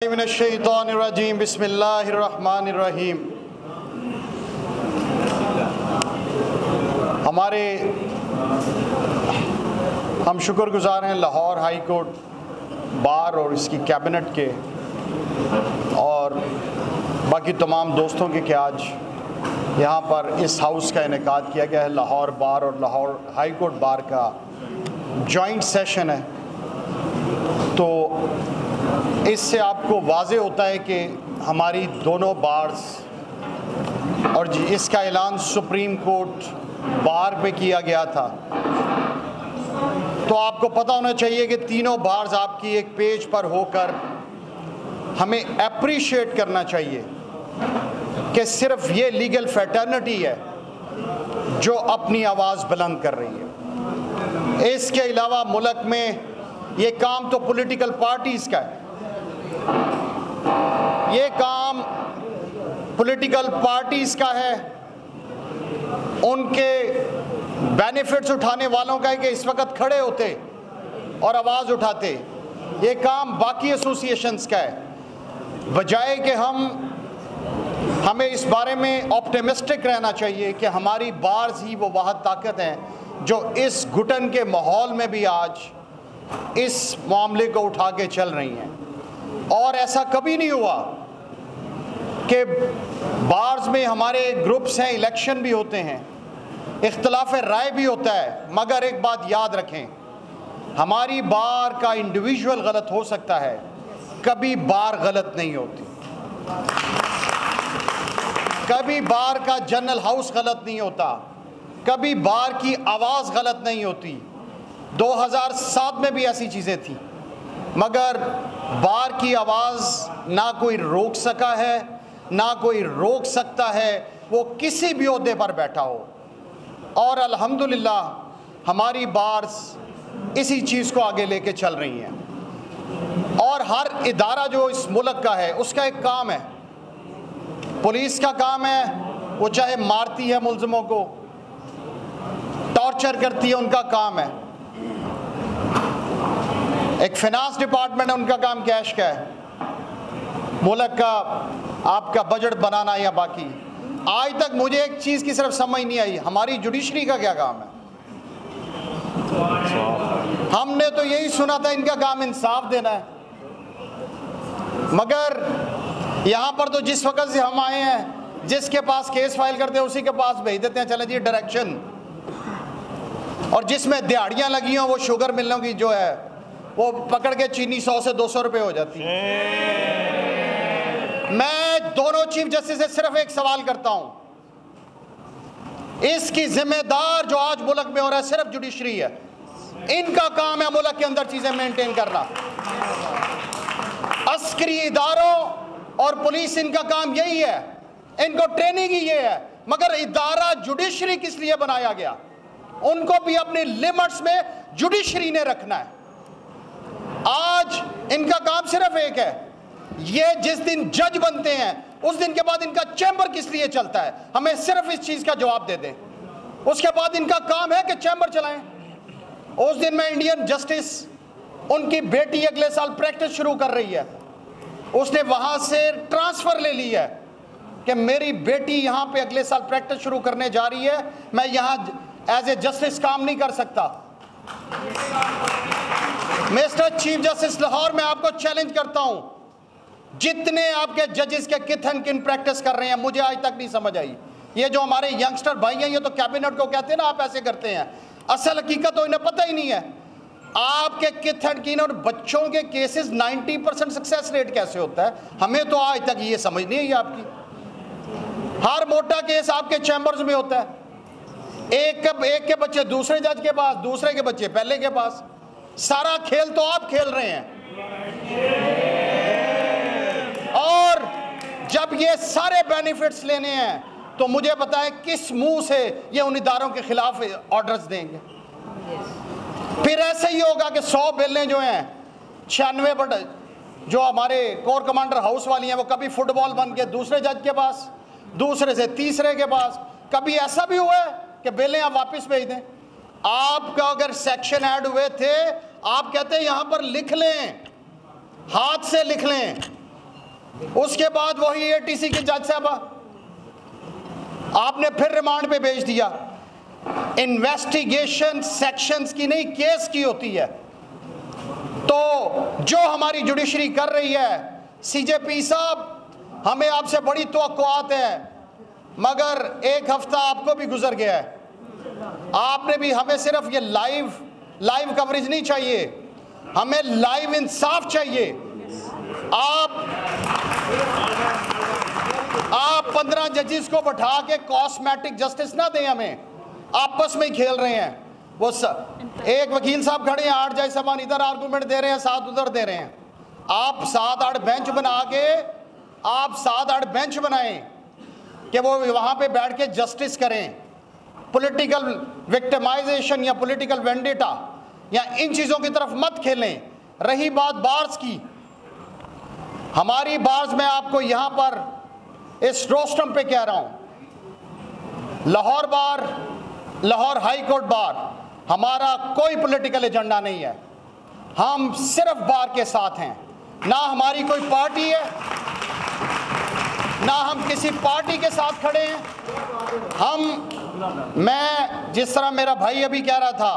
मिनश्शैतानिर्रजीम बिस्मिल्लाहिर्रहमानिर्रहीम। हम शुक्रगुजार हैं लाहौर हाई कोर्ट बार और इसकी कैबिनेट के और बाकी तमाम दोस्तों के कि आज यहाँ पर इस हाउस का इनेकाद किया गया है। लाहौर बार और लाहौर हाई कोर्ट बार का जॉइंट सेशन है, तो इससे आपको वाज़े होता है कि हमारी दोनों बार्स और इसका ऐलान सुप्रीम कोर्ट बार पे किया गया था, तो आपको पता होना चाहिए कि तीनों बार्स आपकी एक पेज पर होकर हमें अप्रिशिएट करना चाहिए कि सिर्फ ये लीगल फ्रेटर्निटी है जो अपनी आवाज़ बुलंद कर रही है। इसके अलावा मुल्क में ये काम तो पॉलिटिकल पार्टीज़ का है, ये काम पॉलिटिकल पार्टीज़ का है, उनके बेनिफिट्स उठाने वालों का है कि इस वक्त खड़े होते और आवाज़ उठाते। ये काम बाकी एसोसिएशंस का है। बजाय कि हमें इस बारे में ऑप्टिमिस्टिक रहना चाहिए कि हमारी बार्स ही वो वाहद ताकत हैं जो इस घुटन के माहौल में भी आज इस मामले को उठा के चल रही हैं। और ऐसा कभी नहीं हुआ कि बार्स में हमारे ग्रुप्स हैं, इलेक्शन भी होते हैं, इख्तिलाफ राय भी होता है, मगर एक बात याद रखें, हमारी बार का इंडिविजुअल गलत हो सकता है, कभी बार गलत नहीं होती। कभी बार का जनरल हाउस गलत नहीं होता, कभी बार की आवाज़ गलत नहीं होती। 2007 में भी ऐसी चीज़ें थी, मगर बार की आवाज़ ना कोई रोक सका है, ना कोई रोक सकता है, वो किसी भी ओहदे पर बैठा हो। और अल्हम्दुलिल्लाह हमारी बार्स इसी चीज़ को आगे लेके चल रही हैं। और हर इदारा जो इस मुल्क का है उसका एक काम है। पुलिस का काम है, वो चाहे मारती है मुल्ज़िमों को, टॉर्चर करती है, उनका काम है। एक फिनांस डिपार्टमेंट है, उनका काम कैश का है, मुल्क का आपका बजट बनाना या बाकी। आज तक मुझे एक चीज़ की सिर्फ समझ नहीं आई, हमारी जुडिशरी का क्या काम है। हमने तो यही सुना था इनका काम इंसाफ देना है, मगर यहाँ पर तो जिस वक्त से हम आए हैं, जिसके पास केस फाइल करते हैं उसी के पास भेज देते हैं, चले जी डायरेक्शन। और जिसमें दिहाड़ियाँ लगी हों वो शुगर मिलने की जो है वो पकड़ के चीनी 100 से 200 रुपये हो जाती है। मैं दोनों चीफ जस्टिस से सिर्फ एक सवाल करता हूं, इसकी जिम्मेदार जो आज मुल्क में हो रहा है सिर्फ जुडिशरी है। इनका काम है मुल्क के अंदर चीजें मेंटेन करना। अस्करी इदारों और पुलिस, इनका काम यही है, इनको ट्रेनिंग ही ये है। मगर इदारा जुडिशरी किस लिए बनाया गया? उनको भी अपनी लिमिट्स में जुडिशरी ने रखना है। आज इनका काम सिर्फ एक है, ये जिस दिन जज बनते हैं उस दिन के बाद इनका चैम्बर किस लिए चलता है, हमें सिर्फ इस चीज का जवाब दे दें। उसके बाद इनका काम है कि चैम्बर चलाएं। उस दिन में इंडियन जस्टिस, उनकी बेटी अगले साल प्रैक्टिस शुरू कर रही है, उसने वहां से ट्रांसफर ले ली है कि मेरी बेटी यहां पे अगले साल प्रैक्टिस शुरू करने जा रही है, मैं यहां एज ए जस्टिस काम नहीं कर सकता। मिस्टर चीफ जस्टिस लाहौर, मैं आपको चैलेंज करता हूं, जितने आपके जजेस के किथन किन प्रैक्टिस कर रहे हैं, मुझे आज तक नहीं समझ आई। ये जो हमारे यंगस्टर भाई हैं, ये तो कैबिनेट को कहते हैं ना आप ऐसे करते हैं, असल हकीकत तो इन्हें पता ही नहीं है। आपके किथन किन और बच्चों के केसेस 90% सक्सेस रेट कैसे होता है, हमें तो आज तक ये समझ नहीं है आपकी। हर मोटा केस आपके चैम्बर्स में होता है, एक के बच्चे दूसरे जज के पास, दूसरे के बच्चे पहले के पास। सारा खेल तो आप खेल रहे हैं। और जब ये सारे बेनिफिट्स लेने हैं तो मुझे बताएं किस मुंह से ये उन इदारों के खिलाफ ऑर्डर्स देंगे। फिर ऐसे ही होगा कि 100 बिलें जो हैं 96 जो हमारे कोर कमांडर हाउस वाली हैं, वो कभी फुटबॉल बन के दूसरे जज के पास, दूसरे से तीसरे के पास। कभी ऐसा भी हुआ है कि बिलें आप वापस भेज दें। आपका अगर सेक्शन ऐड हुए थे, आप कहते हैं यहां पर लिख लें, हाथ से लिख लें, उसके बाद वही ATC के जज साहब आपने फिर रिमांड पे भेज दिया। इन्वेस्टिगेशन सेक्शंस की नहीं, केस की होती है। तो जो हमारी जुडिशरी कर रही है, CJP साहब हमें आपसे बड़ी तवक्कुआत है, मगर एक हफ्ता आपको भी गुजर गया है। आपने भी, हमें सिर्फ ये लाइव कवरेज नहीं चाहिए, हमें लाइव इंसाफ चाहिए। आप 15 जजेस को बैठा के कॉस्मेटिक जस्टिस ना दें, हमें आपस में ही खेल रहे हैं। वो एक वकील साहब खड़े हैं, 8 जज साहब इधर आर्गूमेंट दे रहे हैं, 7 उधर दे रहे हैं। आप 7-8 बेंच बना के, आप 7-8 बेंच बनाएं कि वो वहां पे बैठ के जस्टिस करें। पॉलिटिकल विक्टिमाइजेशन या पॉलिटिकल वेंडेटा या इन चीजों की तरफ मत खेलें। रही बात बार्स की, हमारी बार्स में आपको यहां पर इस रोस्टम पे कह रहा हूं, लाहौर बार, लाहौर हाई कोर्ट बार, हमारा कोई पॉलिटिकल एजेंडा नहीं है। हम सिर्फ बार के साथ हैं, ना हमारी कोई पार्टी है, ना हम किसी पार्टी के साथ खड़े हैं। मैं जिस तरह मेरा भाई अभी कह रहा था,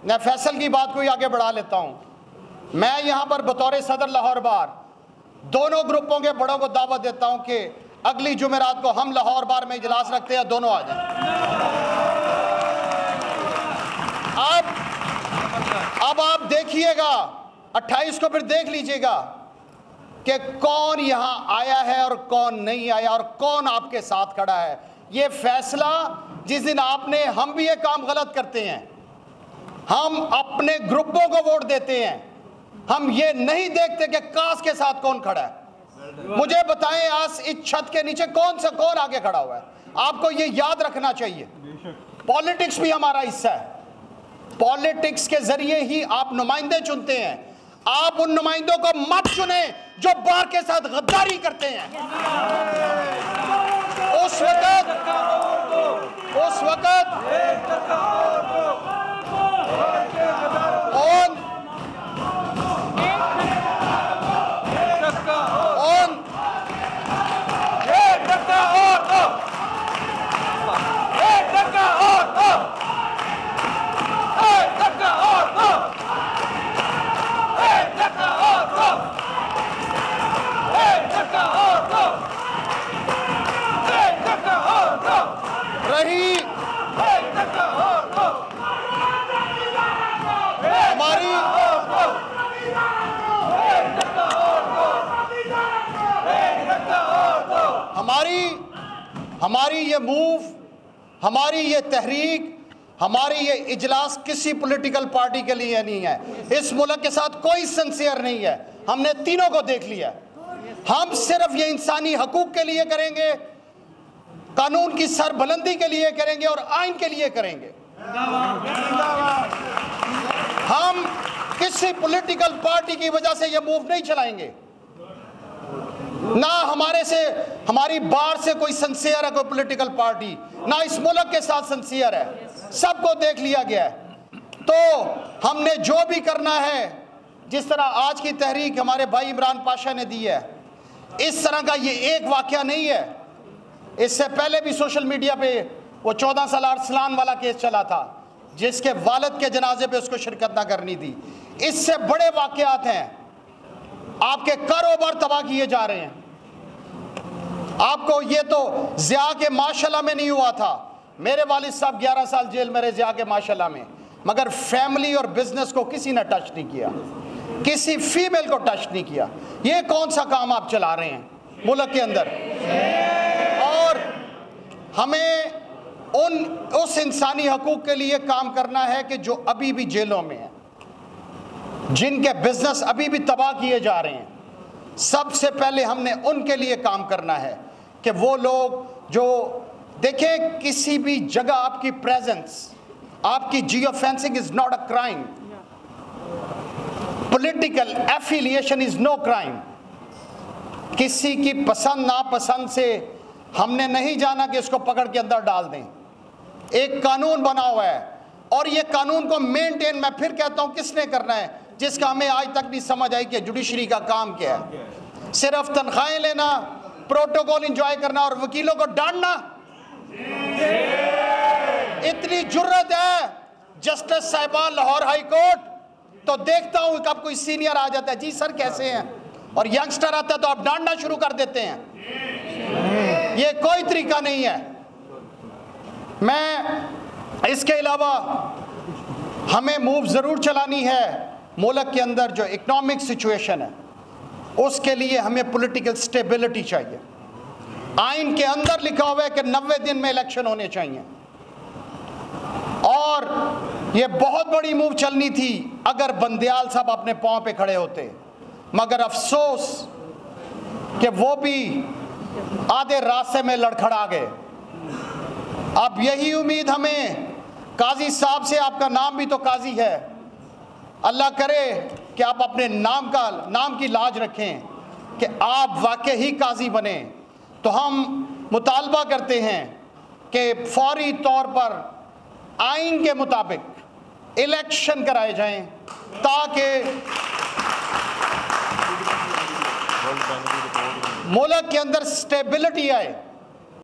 मैं फैसल की बात को ही आगे बढ़ा लेता हूं। मैं यहां पर बतौर सदर लाहौर बार दोनों ग्रुपों के बड़ों को दावत देता हूं कि अगली जुमेरात को हम लाहौर बार में इजलास रखते हैं, दोनों आ जाएं। अब आप देखिएगा 28 को, फिर देख लीजिएगा कि कौन यहां आया है और कौन नहीं आया और कौन आपके साथ खड़ा है। ये फैसला जिस दिन आपने, हम भी ये काम गलत करते हैं, हम अपने ग्रुपों को वोट देते हैं, हम ये नहीं देखते कि कास के साथ कौन खड़ा है। मुझे बताएं आज इस छत के नीचे कौन आगे खड़ा हुआ है। आपको ये याद रखना चाहिए, पॉलिटिक्स भी हमारा हिस्सा है। पॉलिटिक्स के जरिए ही आप नुमाइंदे चुनते हैं। आप उन नुमाइंदों को मत चुने जो बार के साथ गद्दारी करते हैं। उस वक्त हमारी ये मूव, हमारी ये तहरीक, हमारी ये इजलास किसी पॉलिटिकल पार्टी के लिए नहीं है। इस मुल्क के साथ कोई सिंसियर नहीं है। हमने तीनों को देख लिया। हम सिर्फ ये इंसानी हकूक के लिए करेंगे, कानून की सरबुलंदी के लिए करेंगे और आइन के लिए करेंगे। हम किसी पॉलिटिकल पार्टी की वजह से ये मूव नहीं चलाएंगे। ना हमारी बार से कोई सिंसियर है कोई पॉलिटिकल पार्टी, ना इस मुल्क के साथ सिंसियर है। सबको देख लिया गया है। तो हमने जो भी करना है, जिस तरह आज की तहरीक हमारे भाई इमरान पाशा ने दी है, इस तरह का ये एक वाकया नहीं है। इससे पहले भी सोशल मीडिया पे वो 14 साल अरसलान वाला केस चला था, जिसके वालिद के जनाजे पे उसको शिरकत ना करनी थी। इससे बड़े वाकयात हैं। आपके कारोबार तबाह किए जा रहे हैं। आपको ये तो ज़िया के माशाल्लाह में नहीं हुआ था। मेरे वालिद साहब 11 साल जेल में रहे ज़िया के माशाल्लाह में, मगर फैमिली और बिजनेस को किसी ने टच नहीं किया, किसी फीमेल को टच नहीं किया। ये कौन सा काम आप चला रहे हैं मुल्क के अंदर? और हमें उस इंसानी हकूक के लिए काम करना है कि जो अभी भी जेलों में है, जिनके बिजनेस अभी भी तबाह किए जा रहे हैं। सबसे पहले हमने उनके लिए काम करना है कि वो लोग जो देखें, किसी भी जगह आपकी प्रेजेंस, आपकी geofencing is not a crime, political affiliation is no crime. किसी की पसंद नापसंद से हमने नहीं जाना कि इसको पकड़ के अंदर डाल दें। एक कानून बना हुआ है और ये कानून को मेंटेन, मैं फिर कहता हूं, किसने करना है? जिसका हमें आज तक नहीं समझ आई कि जुडिशरी का काम क्या है। सिर्फ तनख्वाहें लेना, प्रोटोकॉल एंजॉय करना और वकीलों को डांटना। इतनी जुर्रत है जस्टिस साहिबान लाहौर हाई कोर्ट, तो देखता हूं कब कोई सीनियर आ जाता है, जी सर कैसे हैं, और यंगस्टर आता है तो आप डांटना शुरू कर देते हैं। ये कोई तरीका नहीं है। मैं इसके अलावा हमें मूव ज़रूर चलानी है। मुल्क के अंदर जो इकनॉमिक सिचुएशन है उसके लिए हमें पॉलिटिकल स्टेबिलिटी चाहिए। आइन के अंदर लिखा हुआ है कि 90 दिन में इलेक्शन होने चाहिए, और ये बहुत बड़ी मूव चलनी थी अगर बंदयाल साहब अपने पांव पे खड़े होते, मगर अफसोस कि वो भी आधे रास्ते में लड़खड़ा गए। अब यही उम्मीद हमें काजी साहब से, आपका नाम भी तो काजी है, अल्लाह करे कि आप अपने नाम की लाज रखें कि आप वाकई ही काजी बने। तो हम मुतालबा करते हैं कि फौरी तौर पर आइन के मुताबिक इलेक्शन कराए जाएं ताकि मुल्क के अंदर स्टेबिलिटी आए।